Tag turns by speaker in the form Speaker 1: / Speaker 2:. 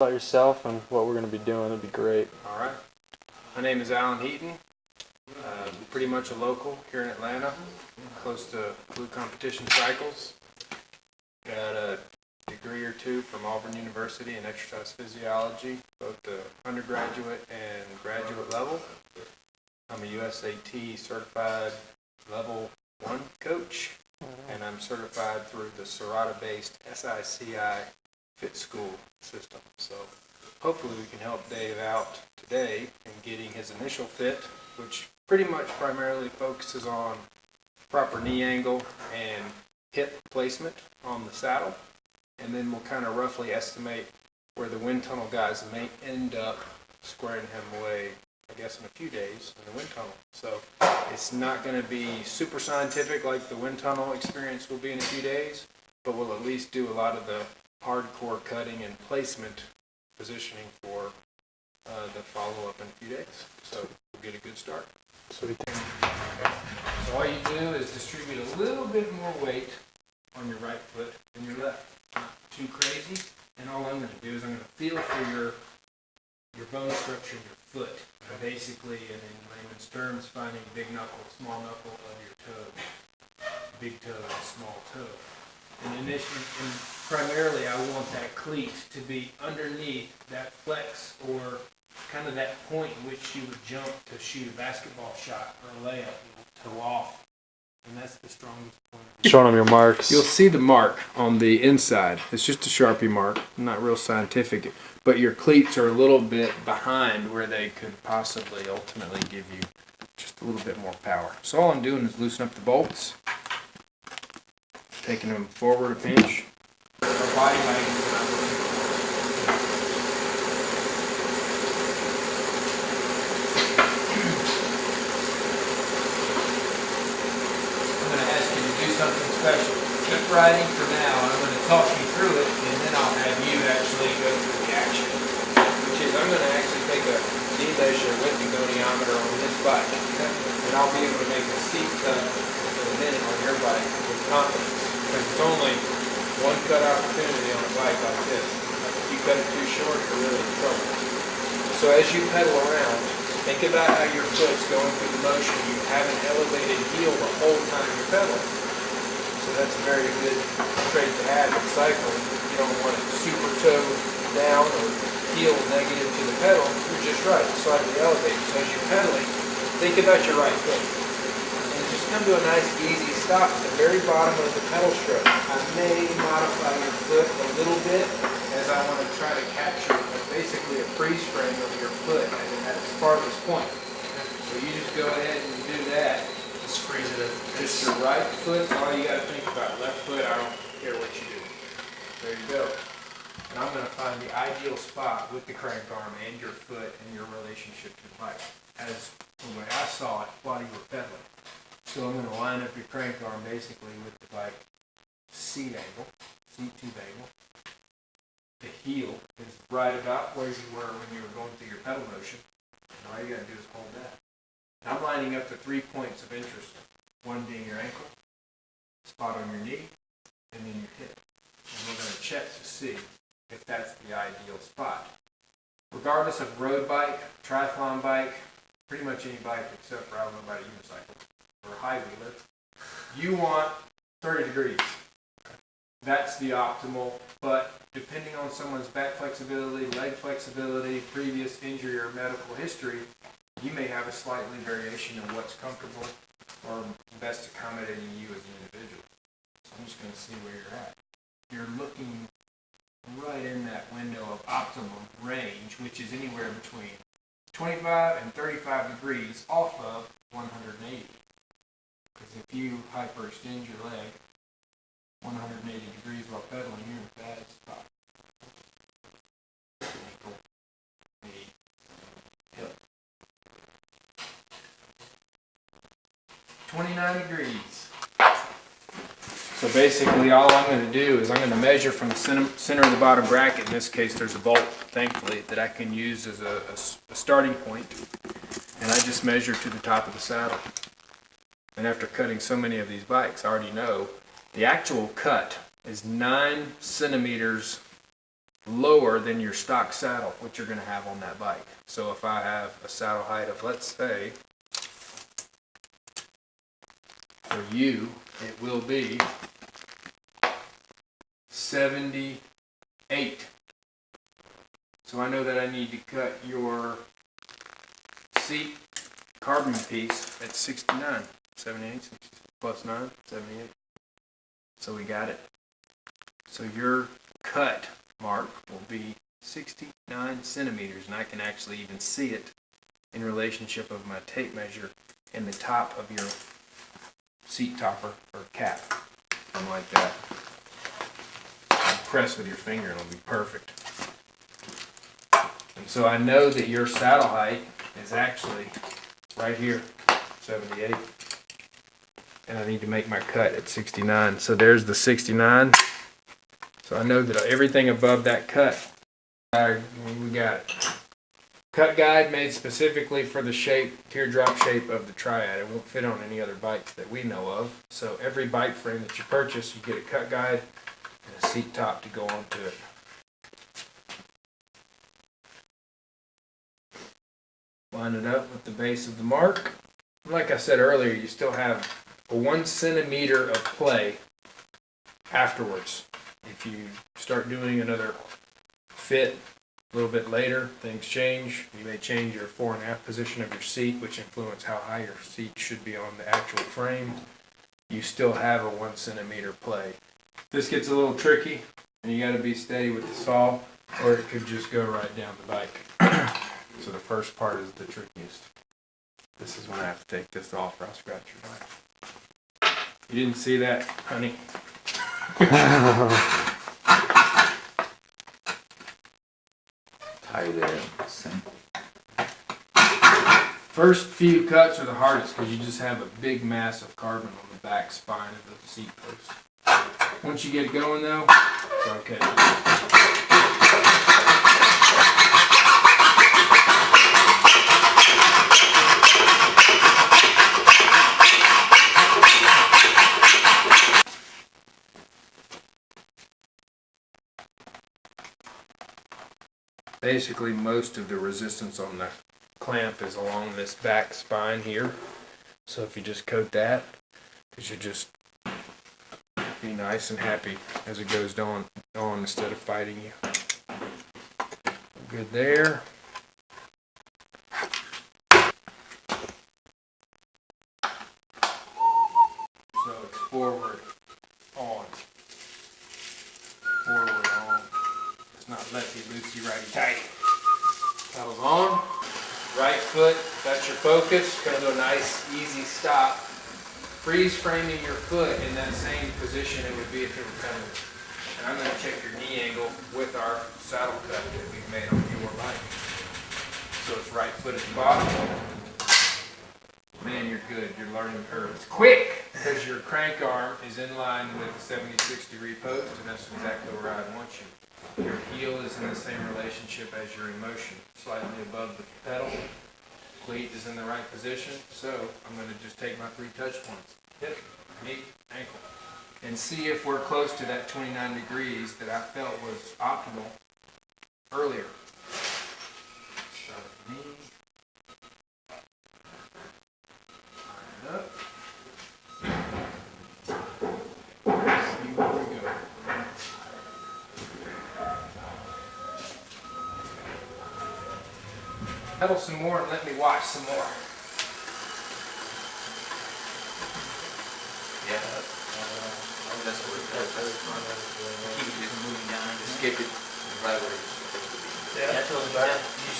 Speaker 1: About yourself and what we're going to be doing, it'd be great.
Speaker 2: All right. My name is Alan Heaton. Pretty much a local here in Atlanta, close to Blue Competition Cycles. Got a degree or two from Auburn University in exercise physiology, both the undergraduate and graduate level. I'm a USAT certified level 1 coach, and I'm certified through the Serrata-based SICI Fit School system. So hopefully we can help Dave out today in getting his initial fit, which pretty much primarily focuses on proper knee angle and hip placement on the saddle. And then we'll kind of roughly estimate where the wind tunnel guys may end up squaring him away, I guess, in a few days in the wind tunnel. So it's not going to be super scientific like the wind tunnel experience will be in a few days, but we'll at least do a lot of the hardcore cutting and placement positioning for the follow-up in a few days. So we'll get a good start.
Speaker 1: Sweet.
Speaker 2: So all you do is distribute a little bit more weight on your right foot than your left. Not too crazy. And all I'm going to do is I'm going to feel for your bone structure in your foot. Basically, and in layman's terms, finding big knuckle, small knuckle of your toe, big toe and small toe. And primarily I want that cleat to be underneath that flex, or kind of that point in which you would jump to shoot a basketball shot or a layup, toe off. And that's the strongest point.
Speaker 1: Showing them your marks.
Speaker 2: You'll see the mark on the inside. It's just a Sharpie mark, not real scientific, but your cleats are a little bit behind where they could possibly ultimately give you just a little bit more power. So all I'm doing is loosen up the bolts, taking them forward a pinch. Our body weight is not looking. I'm going to ask you to do something special. Keep writing for now, and I'm going to talk you through it, and then I'll have you actually go through the action. Which is, I'm going to actually take a knee measure with the goniometer on this bike, and I'll be able to make a seat cut in a minute on your bike with confidence. Because it's only one cut opportunity on a bike like this. If you cut it too short, you're really in trouble. So as you pedal around, think about how your foot's going through the motion. You have an elevated heel the whole time you're pedaling. So that's a very good trait to have in cycling. You don't want it super toe down or heel negative to the pedal. You're just right, slightly elevated. So as you're pedaling, think about your right foot. And just come to a nice easy stop at the very bottom of the pedal stroke. I may modify your foot a little bit as I want to try to capture basically a freeze frame of your foot at its farthest point. So you just go ahead and do that.
Speaker 3: Just freeze it.
Speaker 2: Just your right foot, all you got to think about. Left foot, I don't care what you do. There you go. And I'm going to find the ideal spot with the crank arm and your foot and your relationship to the bike, as the way I saw it while you were pedaling. So I'm going to line up your crank arm basically with the bike seat angle, seat tube angle. The heel is right about where you were when you were going through your pedal motion. And all you got to do is hold that. I'm lining up the 3 points of interest, one being your ankle, spot on your knee, and then your hip. And we're going to check to see if that's the ideal spot. Regardless of road bike, triathlon bike, pretty much any bike except for, I don't know about a unicycle or a high wheeler, you want 30 degrees. That's the optimal, but depending on someone's back flexibility, leg flexibility, previous injury or medical history, you may have a slightly variation of what's comfortable or best accommodating you as an individual. So I'm just going to see where you're at. You're looking right in that window of optimum range, which is anywhere between 25 and 35 degrees off of 180. Because if you hyperextend your leg 180 degrees while pedaling, you're in a bad spot. Ankle, knee, hip. 29 degrees. So basically all I'm going to do is I'm going to measure from the center of the bottom bracket. In this case there's a bolt, thankfully, that I can use as a starting point. And I just measure to the top of the saddle. And after cutting so many of these bikes, I already know the actual cut is 9 centimeters lower than your stock saddle, which you're going to have on that bike. So if I have a saddle height of, let's say, for you, it will be 78. So I know that I need to cut your seat carbon piece at 69. 78 plus 9, 78. So we got it. So your cut mark will be 69 centimeters, and I can actually even see it in relationship of my tape measure in the top of your seat topper or cap. Something like that. Press with your finger and it'll be perfect. And so I know that your saddle height is actually right here, 78. And I need to make my cut at 69. So there's the 69. So I know that everything above that cut, we got cut guide made specifically for the shape, teardrop shape of the Triad. It won't fit on any other bikes that we know of. So every bike frame that you purchase, you get a cut guide and a seat top to go onto it. Line it up with the base of the mark. Like I said earlier, you still have a 1 centimeter of play afterwards. If you start doing another fit a little bit later, things change. You may change your fore and aft position of your seat, which influence how high your seat should be on the actual frame. You still have a 1 centimeter play. This gets a little tricky, and you got to be steady with the saw, or it could just go right down the bike. So the first part is the trickiest. This is when I have to take this off or I'll scratch your bike. You didn't see that, honey?
Speaker 3: Tight end.
Speaker 2: First few cuts are the hardest because you just have a big mass of carbon on the back spine of the seat post. Once you get it going though, it's okay. Basically, most of the resistance on the clamp is along this back spine here. So if you just coat that, you should just be nice and happy as it goes on instead of fighting you. Good there. So it's forward, on. Forward, on. It's not lefty, loosey, righty, tighty. Pedals on. Right foot, that's your focus. Gonna do a nice, easy stop. Freeze framing your foot in that same position it would be if it were pedaling. And I'm gonna check your knee angle with our saddle cut that we've made on your bike. So it's right foot at the bottom. Man, you're good. You're learning curves. It's quick because your crank arm is in line with the 76-degree post, and that's exactly where I want you. Your heel is in the same relationship as you're in motion, slightly above the pedal. Cleat is in the right position, so I'm going to just take my 3 touch points, hip, knee, ankle, and see if we're close to that 29 degrees that I felt was optimal earlier. Start at the knee, line it up, see where we go. Pedal some more and let me watch some more.
Speaker 3: Yeah, that's what it does. Keep it just moving down and just skip it right where it's supposed to be.
Speaker 4: Yeah, that's what you